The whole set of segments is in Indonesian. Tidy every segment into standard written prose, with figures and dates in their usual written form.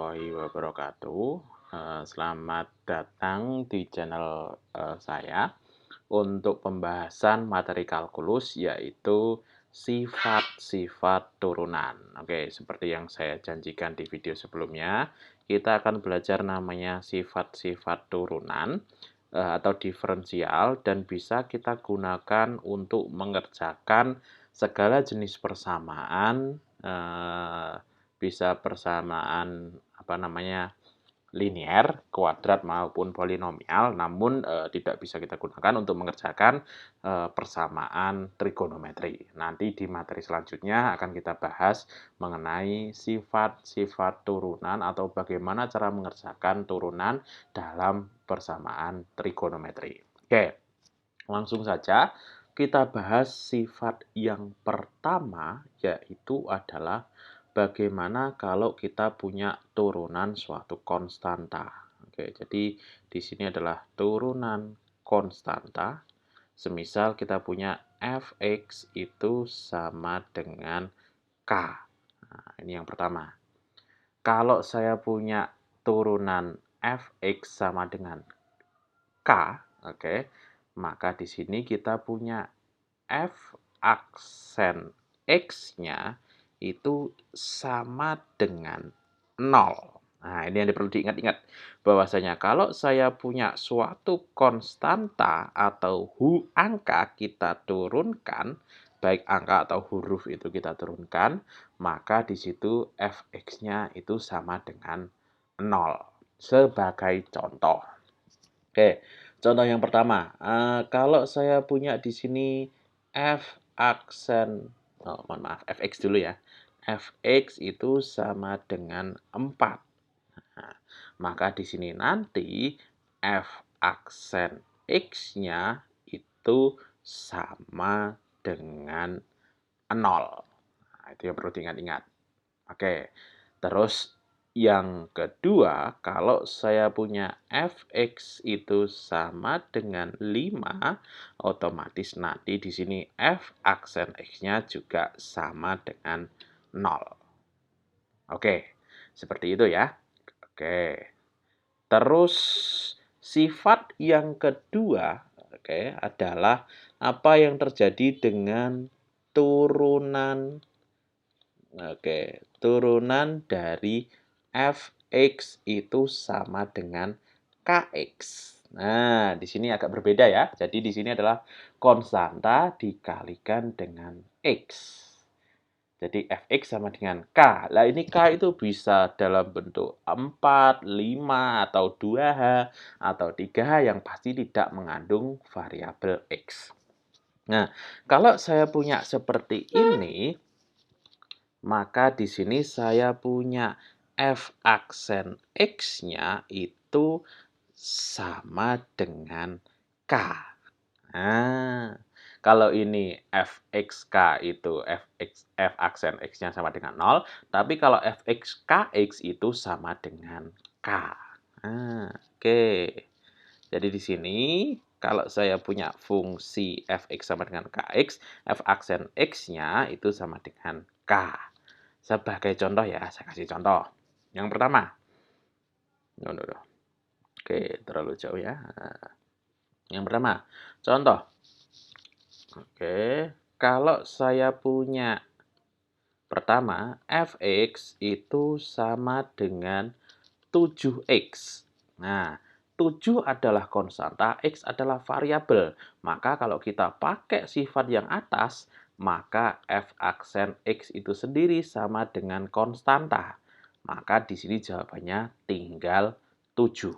warahmatullahi wabarakatuh. Selamat datang di channel saya untuk pembahasan materi kalkulus, yaitu sifat-sifat turunan. Oke, seperti yang saya janjikan di video sebelumnya, kita akan belajar namanya sifat-sifat turunan atau diferensial, dan bisa kita gunakan untuk mengerjakan segala jenis persamaan, bisa persamaan linier, kuadrat maupun polinomial, namun tidak bisa kita gunakan untuk mengerjakan persamaan trigonometri. Nanti di materi selanjutnya akan kita bahas mengenai sifat-sifat turunan atau bagaimana cara mengerjakan turunan dalam persamaan trigonometri. Oke, langsung saja kita bahas sifat yang pertama, yaitu adalah bagaimana kalau kita punya turunan suatu konstanta. Oke, jadi di sini adalah turunan konstanta. Semisal kita punya fx itu sama dengan k. Nah, ini yang pertama. Kalau saya punya turunan fx sama dengan k, oke, maka di sini kita punya f aksen x-nya itu sama dengan 0. Nah, ini yang perlu diingat-ingat, bahwasanya kalau saya punya suatu konstanta atau angka kita turunkan, baik angka atau huruf itu kita turunkan, maka di situ fx-nya itu sama dengan 0. Sebagai contoh. Oke, contoh yang pertama, kalau saya punya di sini f aksen, mohon maaf, fx dulu ya. Fx itu sama dengan 4. Nah, maka di sini nanti f aksen x-nya itu sama dengan 0. Nah, itu yang perlu diingat-ingat. Oke, terus yang kedua, kalau saya punya fx itu sama dengan 5, otomatis nanti di sini f aksen x-nya juga sama dengan 0. Oke, seperti itu ya. Oke. Terus sifat yang kedua, oke, adalah apa yang terjadi dengan turunan. Oke, turunan dari fx itu sama dengan kx. Nah, di sini agak berbeda ya. Jadi di sini adalah konstanta dikalikan dengan x. Jadi fx sama dengan k. Nah, ini k itu bisa dalam bentuk 4, 5, atau 2h, atau 3h yang pasti tidak mengandung variabel x. Nah, kalau saya punya seperti ini, maka di sini saya punya f aksen x-nya itu sama dengan k. Nah, kalau ini fxk itu f aksen x-nya sama dengan 0, tapi kalau fx-kx itu sama dengan k. Nah, oke. Jadi di sini kalau saya punya fungsi fx sama dengan kx, f aksen x-nya itu sama dengan k. Sebagai contoh ya, saya kasih contoh. Yang pertama. Oke, terlalu jauh ya. Yang pertama, contoh. Oke, kalau saya punya pertama, fx itu sama dengan 7x. Nah, 7 adalah konstanta, x adalah variabel. Maka kalau kita pakai sifat yang atas, maka f aksen x itu sendiri sama dengan konstanta. Maka di sini jawabannya tinggal 7.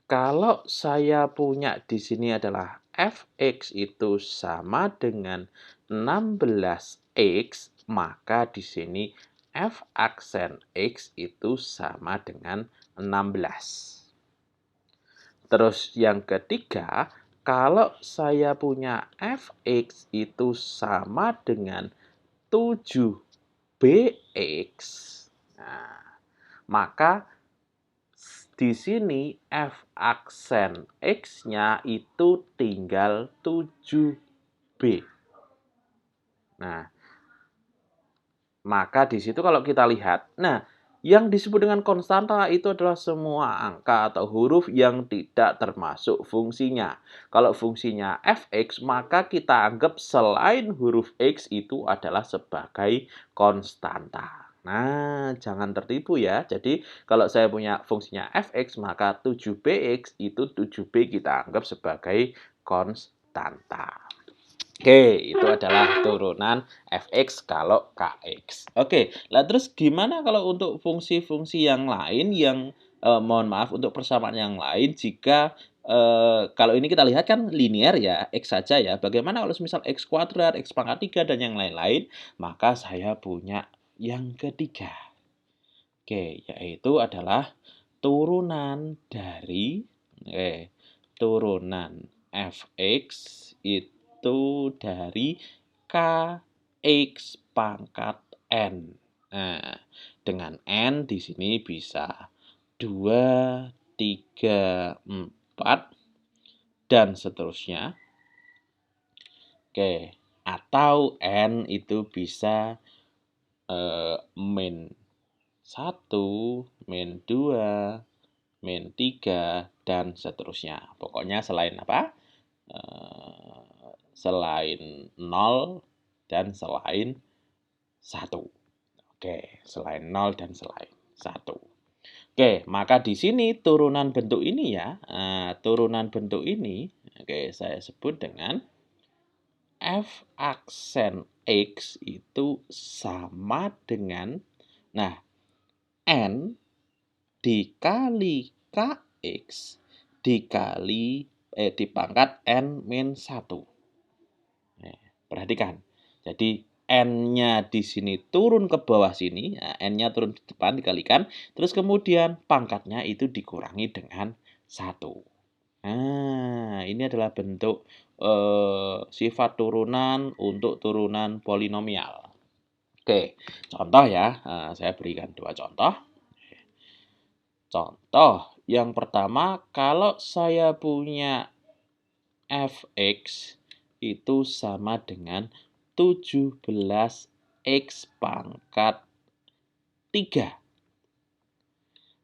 Kalau saya punya di sini adalah fx itu sama dengan 16x, maka di sini f aksen x itu sama dengan 16. Terus yang ketiga, kalau saya punya fx itu sama dengan 7bx, nah, maka di sini f aksen x-nya itu tinggal 7b. Nah, maka di situ kalau kita lihat, nah, Yang disebut dengan konstanta itu adalah semua angka atau huruf yang tidak termasuk fungsinya. Kalau fungsinya fx, maka kita anggap selain huruf x itu adalah sebagai konstanta. Nah, jangan tertipu ya. Jadi, kalau saya punya fungsinya fx, maka 7bx itu 7b kita anggap sebagai konstanta. Oke, itu adalah turunan fx kalau kx. Oke, lah terus gimana kalau untuk fungsi-fungsi yang lain yang mohon maaf untuk persamaan yang lain jika kalau ini kita lihat kan linear ya, x saja ya. Bagaimana kalau misal x kuadrat, x pangkat 3 dan yang lain-lain? Maka saya punya yang ketiga. Oke, yaitu adalah turunan dari turunan fx itu dari kx pangkat n. Nah, dengan n di sini bisa 2, 3, 4, dan seterusnya. Oke, atau n itu bisa min 1, min 2, min 3, dan seterusnya. Pokoknya selain apa? Selain 0 dan selain 1. Oke, selain 0 dan selain 1. Oke, maka di sini turunan bentuk ini ya, turunan bentuk ini, oke, saya sebut dengan f aksen x itu sama dengan, nah, n dikali kx dikali dipangkat n min 1. Perhatikan. Jadi n-nya di sini turun ke bawah sini, nah, n-nya turun di depan dikalikan, terus kemudian pangkatnya itu dikurangi dengan 1. Nah, ini adalah bentuk sifat turunan untuk turunan polinomial. Oke, contoh ya, saya berikan 2 contoh. Contoh yang pertama, kalau saya punya fx itu sama dengan 17x pangkat 3.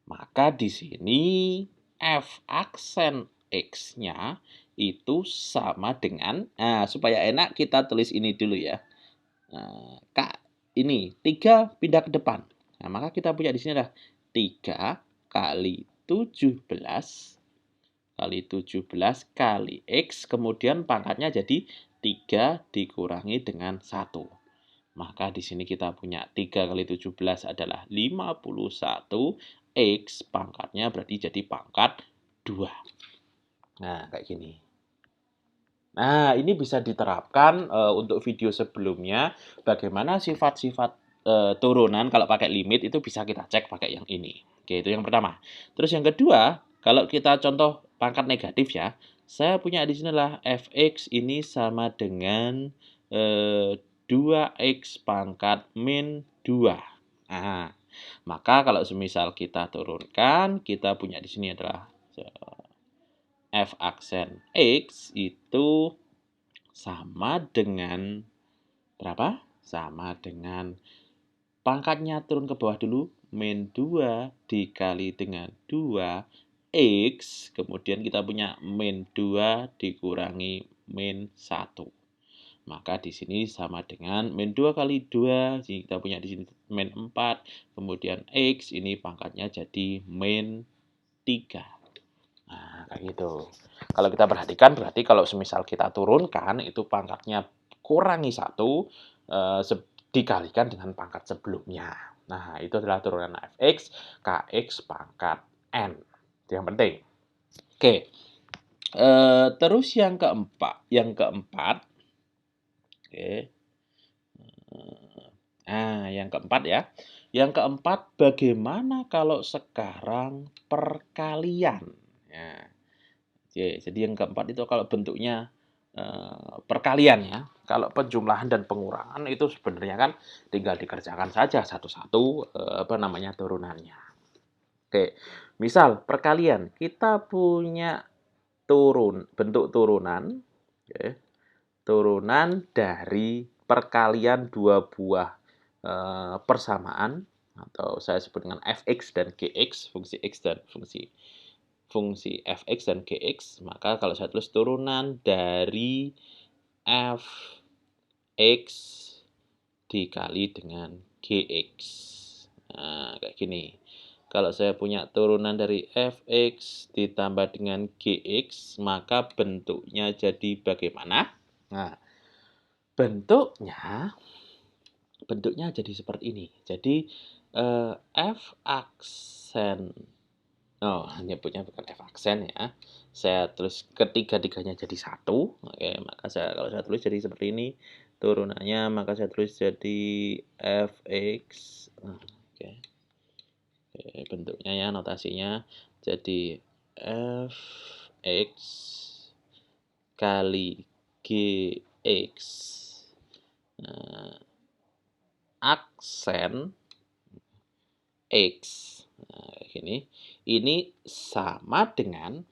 Maka di sini f aksen x-nya itu sama dengan, nah supaya enak kita tulis ini dulu ya. Nah, ini 3 pindah ke depan. Nah, maka kita punya di sini adalah 3 kali 17 kali x, kemudian pangkatnya jadi 3 dikurangi dengan 1. Maka di sini kita punya 3 kali 17 adalah 51, x pangkatnya berarti jadi pangkat 2. Nah, kayak gini. Nah, ini bisa diterapkan untuk video sebelumnya, bagaimana sifat-sifat turunan kalau pakai limit itu bisa kita cek pakai yang ini. Oke, itu yang pertama. Terus yang kedua, kalau kita contoh pangkat negatif ya, saya punya di sini lah fx ini sama dengan 2x pangkat min 2. Nah, maka kalau semisal kita turunkan, kita punya di sini adalah f aksen x itu sama dengan berapa? Sama dengan pangkatnya turun ke bawah dulu, min 2 dikali dengan 2x, kemudian kita punya min 2 dikurangi min 1. Maka di sini sama dengan min 2 kali 2, jadi kita punya di sini min 4, kemudian x ini pangkatnya jadi min 3. Nah, kayak gitu. Kalau kita perhatikan, berarti kalau semisal kita turunkan, itu pangkatnya kurangi 1, dikalikan dengan pangkat sebelumnya. Nah, itu adalah turunan fx, kx pangkat n. Itu yang penting. Oke. Terus yang keempat, oke. Nah, yang keempat ya. Yang keempat, bagaimana kalau sekarang perkalian? Nah, jadi yang keempat itu kalau bentuknya perkalian ya. Kalau penjumlahan dan pengurangan itu sebenarnya kan tinggal dikerjakan saja satu-satu turunannya. Oke, misal perkalian kita punya bentuk turunan, oke, turunan dari perkalian dua buah persamaan atau saya sebut dengan fx dan gx, fungsi x dan fungsi fx dan gx, maka kalau saya tulis turunan dari fx dikali dengan gx. Nah, kayak gini. Kalau saya punya turunan dari fx ditambah dengan gx, maka bentuknya jadi bagaimana? Nah, bentuknya jadi seperti ini. Jadi, f aksen nyebutnya bukan f aksen ya. Saya tulis ketiga-tiganya jadi satu. Oke, maka kalau saya tulis jadi seperti ini, turunannya maka saya tulis jadi fx. Oke. Oke, bentuknya ya, notasinya jadi fx kali gx. Nah, aksen x. Nah, kayak gini. Ini sama dengan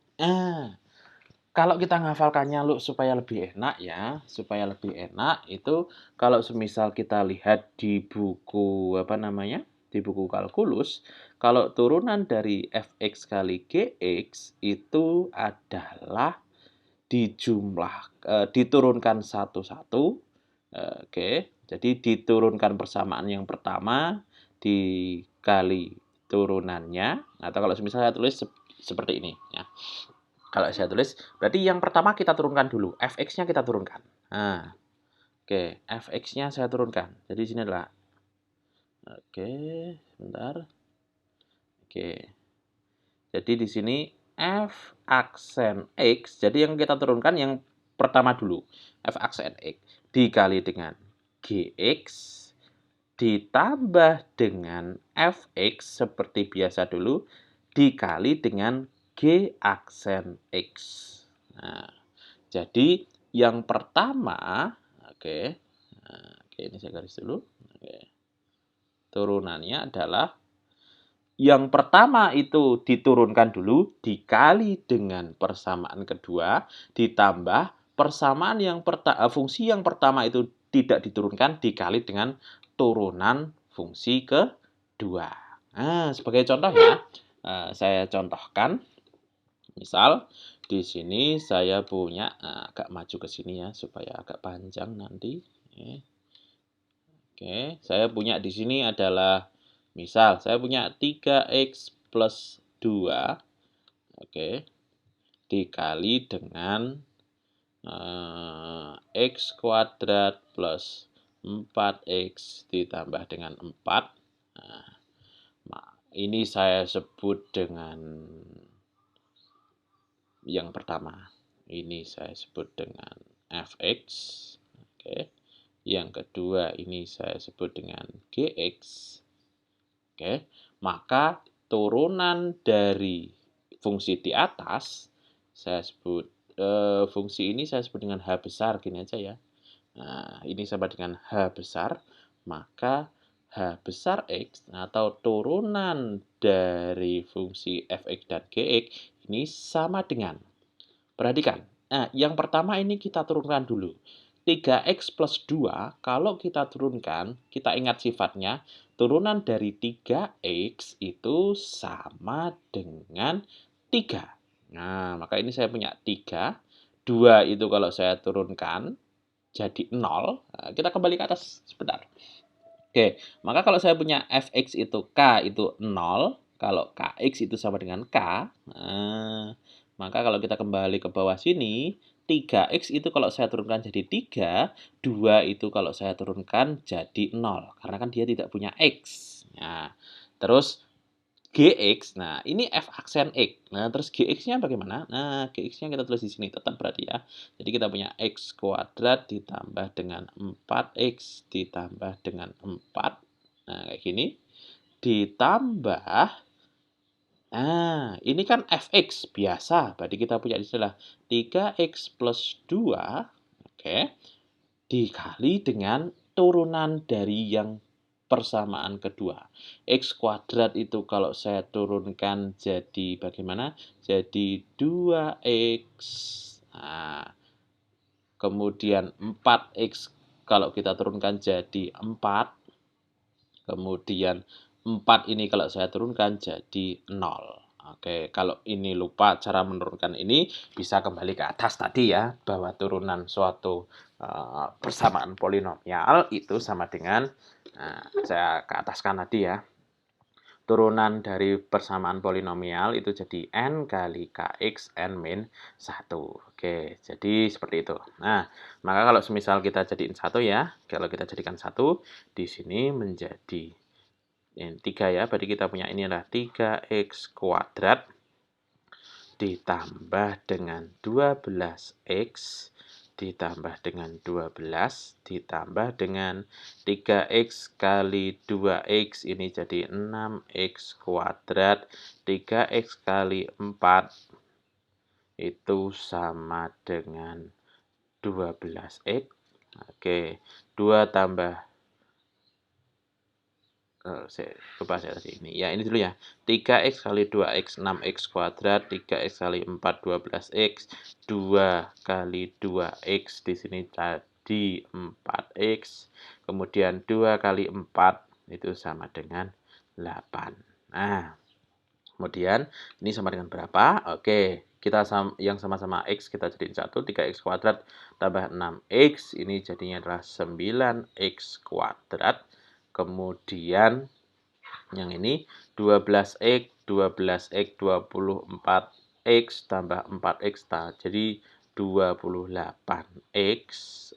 kalau kita ngafalkannya supaya lebih enak ya, supaya lebih enak itu kalau semisal kita lihat di buku apa namanya? Di buku kalkulus, kalau turunan dari fx kali gx itu adalah diturunkan satu-satu. Oke, jadi diturunkan persamaan yang pertama dikali turunannya, atau kalau misalnya saya tulis seperti ini ya. Kalau saya tulis, berarti yang pertama kita turunkan dulu, fx-nya kita turunkan. Nah, oke, fx-nya saya turunkan. Jadi sini adalah, oke, sebentar. Oke, jadi di sini f aksen x, jadi yang kita turunkan yang pertama dulu, f aksen x dikali dengan gx ditambah dengan fx seperti biasa dulu dikali dengan g aksen x. Nah, jadi yang pertama, oke, oke ini saya garis dulu. Oke. Turunannya adalah yang pertama itu diturunkan dulu dikali dengan persamaan kedua ditambah persamaan fungsi yang pertama itu tidak diturunkan dikali dengan turunan fungsi kedua. Nah, sebagai contoh ya, saya contohkan. Misal di sini saya punya agak maju ke sini ya supaya agak panjang nanti. Oke, saya punya di sini adalah misal saya punya 3x plus 2, oke, dikali dengan x kuadrat plus 4x ditambah dengan 4. Nah, ini saya sebut dengan yang pertama. Ini saya sebut dengan fx. Oke. Yang kedua ini saya sebut dengan gx. Oke, maka turunan dari fungsi di atas saya sebut fungsi ini saya sebut dengan h besar gini aja ya. Nah, ini sama dengan h besar, maka h besar x atau turunan dari fungsi fx dan gx ini sama dengan, perhatikan, nah yang pertama ini kita turunkan dulu. 3x plus 2, kalau kita turunkan, kita ingat sifatnya, turunan dari 3x itu sama dengan 3. Nah, maka ini saya punya 3. 2 itu kalau saya turunkan, jadi 0. Nah, kita kembali ke atas sebentar. Oke, maka kalau saya punya fx itu k itu 0, kalau kx itu sama dengan k, maka kalau kita kembali ke bawah sini, 3x itu kalau saya turunkan jadi 3, 2 itu kalau saya turunkan jadi 0, karena kan dia tidak punya x. Nah, terus gx, nah ini f aksen x. Nah, terus gx-nya bagaimana? Nah, gx-nya kita tulis di sini, tetap berarti ya. Jadi kita punya x kuadrat ditambah dengan 4x ditambah dengan 4. Nah, kayak gini. Ditambah, nah ini kan fx biasa, berarti kita punya istilah 3x plus 2, oke, dikali dengan turunan dari yang persamaan kedua. X kuadrat itu kalau saya turunkan jadi bagaimana? Jadi 2x. Nah, kemudian 4x kalau kita turunkan jadi 4. Kemudian 4 ini kalau saya turunkan jadi 0. Oke, kalau ini lupa cara menurunkan ini, bisa kembali ke atas tadi ya, bahwa turunan suatu persamaan polinomial itu sama dengan, saya ke ataskan tadi ya, turunan dari persamaan polinomial itu jadi n kali kx n min 1. Oke, jadi seperti itu. Nah, maka kalau semisal kita jadiin 1 ya, kalau kita jadikan 1, di sini menjadi ini 3 ya, berarti kita punya ini adalah 3x kuadrat ditambah dengan 12x ditambah dengan 12 ditambah dengan 3x kali 2x ini jadi 6x kuadrat 3x kali 4 itu sama dengan 12x. Oke, 2 tambah saya lupa saya tadi ini. Ya, ini dulu ya. 3x kali 2x 6x kuadrat, 3x kali 4 12x, 2 kali 2x di sini jadi 4x. Kemudian 2 kali 4 itu sama dengan 8. Nah, kemudian ini sama dengan berapa? Oke, kita yang sama-sama x kita jadiin 1, 3x kuadrat tambah 6x, ini jadinya adalah 9x kuadrat. Kemudian yang ini 12x, 12x, 24x tambah 4x, jadi 28x.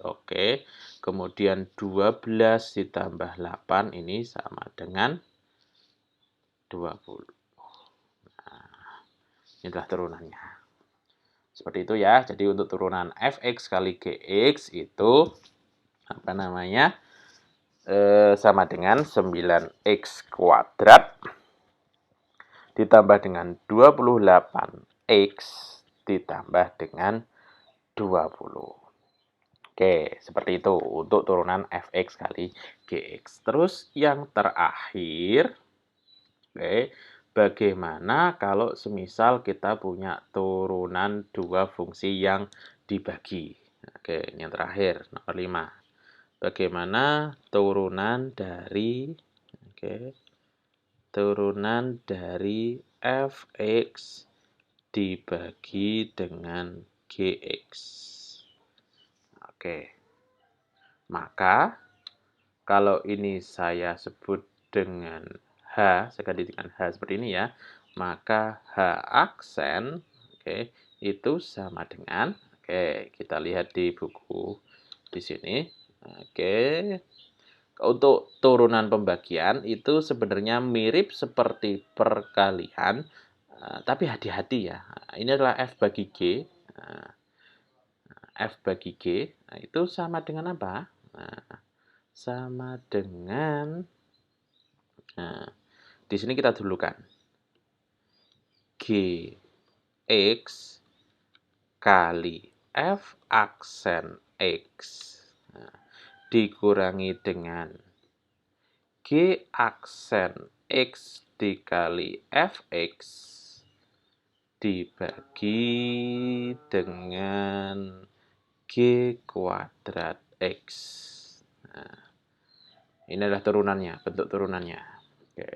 Oke, kemudian 12 ditambah 8 ini sama dengan 20. Nah, ini adalah turunannya. Seperti itu ya. Jadi untuk turunan fx kali gx itu apa namanya? Sama dengan 9x kuadrat ditambah dengan 28x ditambah dengan 20. Oke, seperti itu untuk turunan fx kali gx. Terus yang terakhir, oke, bagaimana kalau semisal kita punya turunan dua fungsi yang dibagi? Oke, ini yang terakhir, nomor 5. Bagaimana turunan dari turunan dari fx dibagi dengan gx. Oke. Maka kalau ini saya sebut dengan h, saya ganti dengan h seperti ini ya. Maka h aksen itu sama dengan kita lihat di buku di sini. Untuk turunan pembagian itu sebenarnya mirip seperti perkalian, tapi hati-hati ya. Ini adalah F bagi G. F bagi G, itu sama dengan apa? Sama dengan, di sini kita dulukan. Gx kali F aksen X dikurangi dengan G aksen X dikali Fx dibagi dengan G kuadrat X. Nah, ini adalah turunannya, bentuk turunannya. Oke.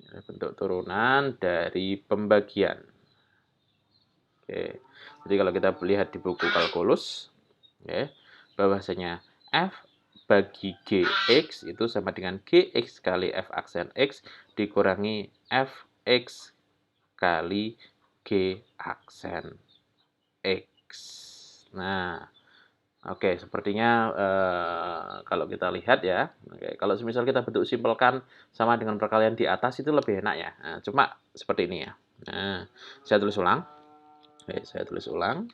Ini bentuk turunan dari pembagian. Oke. Jadi kalau kita lihat di buku kalkulus, bahwasanya F bagi Gx itu sama dengan Gx kali F aksen X dikurangi Fx kali G aksen X. Nah, oke, sepertinya kalau kita lihat ya, kalau misal kita bentuk simpelkan sama dengan perkalian di atas itu lebih enak ya. Nah, cuma seperti ini ya. Nah, saya tulis ulang. Oke, saya tulis ulang.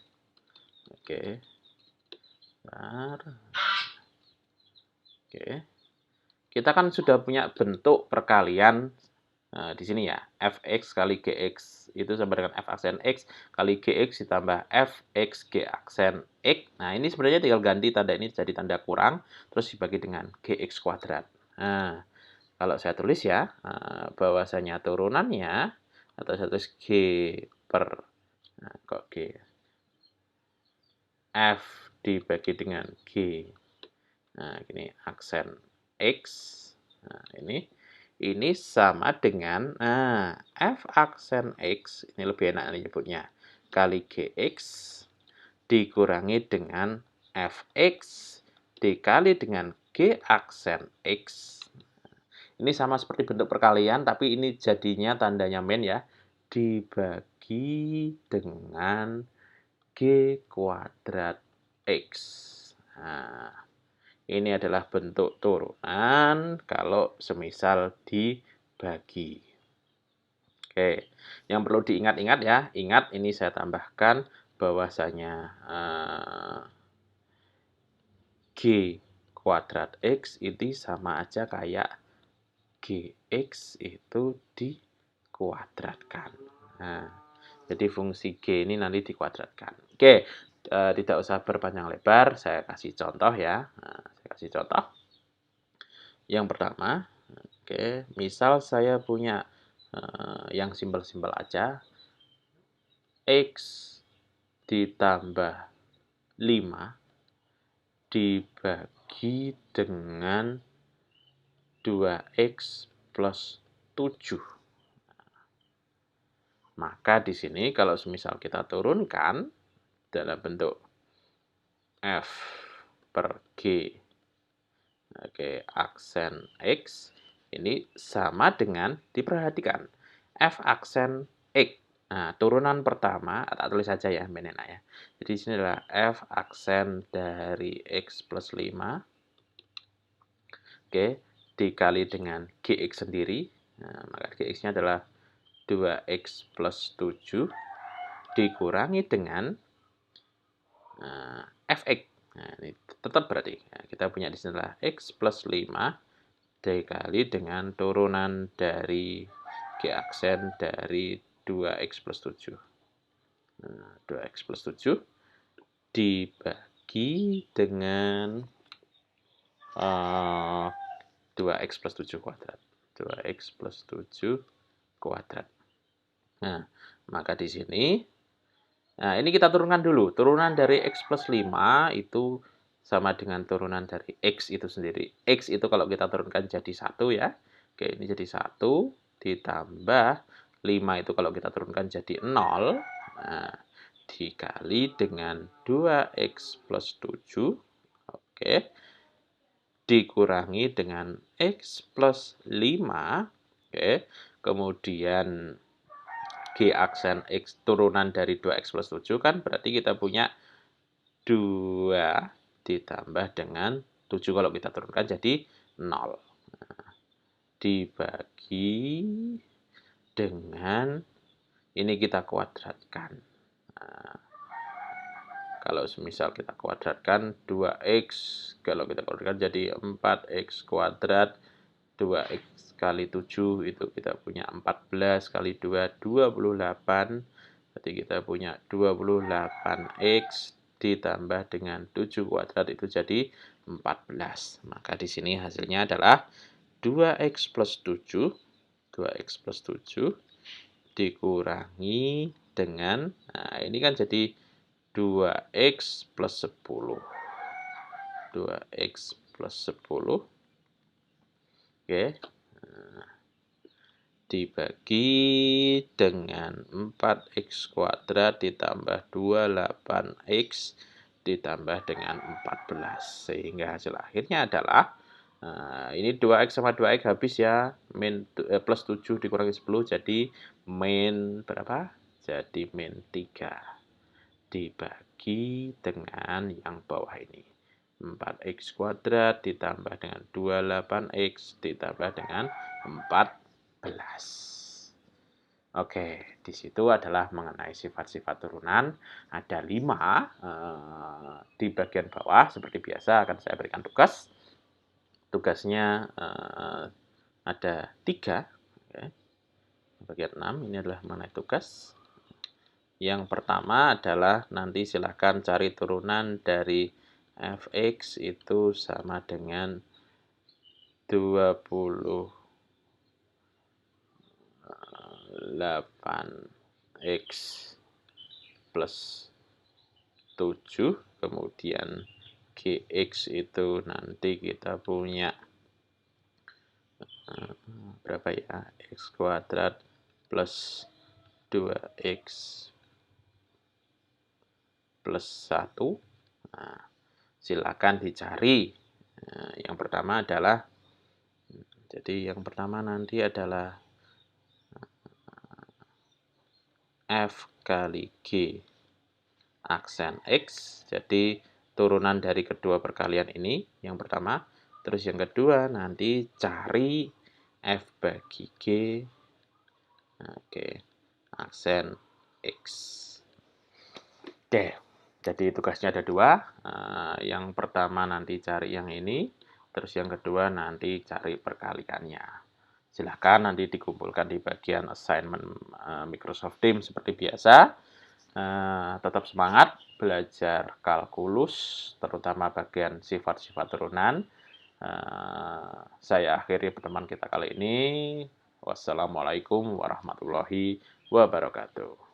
Oke. Bentar. Oke. Kita kan sudah punya bentuk perkalian di sini ya. Fx kali Gx itu sama dengan F aksen X kali Gx ditambah Fx G aksen X. Nah, ini sebenarnya tinggal ganti tanda ini jadi tanda kurang, terus dibagi dengan Gx kuadrat. Nah, kalau saya tulis ya, bahwasanya turunannya, atau saya tulis G per, kok G? F dibagi dengan G. Nah, gini, aksen X Nah, ini sama dengan f aksen X, ini lebih enak nyebutnya, kali Gx dikurangi dengan Fx dikali dengan G aksen X. Ini sama seperti bentuk perkalian, tapi ini jadinya tandanya min ya, dibagi dengan G kuadrat X. Nah, ini adalah bentuk turunan kalau semisal dibagi. Oke, yang perlu diingat-ingat ya, ingat ini saya tambahkan bahwasanya G kuadrat X itu sama aja kayak Gx itu dikuadratkan. Nah, jadi fungsi G ini nanti dikuadratkan. Oke, tidak usah berpanjang lebar, saya kasih contoh ya. Nah, saya kasih contoh. Yang pertama, oke, misal saya punya yang simpel-simpel aja, X ditambah 5 dibagi dengan 2X plus 7. Maka di sini kalau semisal kita turunkan dalam bentuk F per G, oke, aksen X, ini sama dengan, diperhatikan, F aksen X. Nah, turunan pertama, tak tulis saja ya, enak ya. Jadi di sini adalah F aksen dari X plus 5, oke, dikali dengan Gx sendiri. Nah, maka Gx-nya adalah 2X plus 7 dikurangi dengan Fx. Nah, ini tetap berarti kita punya di sini adalah X plus 5 dikali dengan turunan dari G aksen dari 2X plus 7. Nah, 2X plus 7 dibagi dengan 2X plus 7 kuadrat. 2X plus 7 kuadrat. Nah, maka di sini, nah ini kita turunkan dulu. Turunan dari X plus 5 itu sama dengan turunan dari X itu sendiri. X itu kalau kita turunkan jadi 1 ya. Oke, ini jadi 1 ditambah 5 itu kalau kita turunkan jadi 0. Nah, dikali dengan 2X plus 7. Oke. Dikurangi dengan X plus 5. Oke. Kemudian G aksen X turunan dari 2X plus 7 kan berarti kita punya 2 ditambah dengan 7 kalau kita turunkan jadi 0. Nah, dibagi dengan ini kita kuadratkan. Nah, kalau semisal kita kuadratkan 2X, kalau kita kuadratkan jadi 4X kuadrat, 2X kali 7 itu kita punya 14 kali 2, 28. Berarti kita punya 28X ditambah dengan 7 kuadrat itu jadi 14. Maka di sini hasilnya adalah 2X plus 7, 2X plus 7 dikurangi dengan, nah ini kan jadi 2X plus 10. 2X plus 10. Oke. Nah, dibagi dengan 4X kuadrat ditambah 28X ditambah dengan 14. Sehingga hasil akhirnya adalah, nah, ini 2X sama 2X habis ya. Plus 7 dikurangi 10 jadi min berapa? Jadi min 3. Dibagi dengan yang bawah ini. 4X kuadrat ditambah dengan 28X ditambah dengan 14. Oke, di situ adalah mengenai sifat-sifat turunan. Ada 5 di bagian bawah. Seperti biasa akan saya berikan tugas. Tugasnya ada 3. Oke. Bagian 6 ini adalah mengenai tugas. Yang pertama adalah nanti silahkan cari turunan dari Fx itu sama dengan 28X plus 7. Kemudian Gx itu nanti kita punya berapa ya, X kuadrat plus 2X plus 1. Nah, silakan dicari. Yang pertama adalah, jadi yang pertama nanti adalah F kali G aksen X. Jadi turunan dari kedua perkalian ini yang pertama. Terus yang kedua nanti cari F bagi G, oke, aksen X. Oke, jadi tugasnya ada dua. Yang pertama nanti cari yang ini, terus yang kedua nanti cari perkaliannya. Silahkan nanti dikumpulkan di bagian assignment Microsoft Teams seperti biasa. Tetap semangat belajar kalkulus, terutama bagian sifat-sifat turunan. Saya akhiri pertemuan kita kali ini. Wassalamualaikum warahmatullahi wabarakatuh.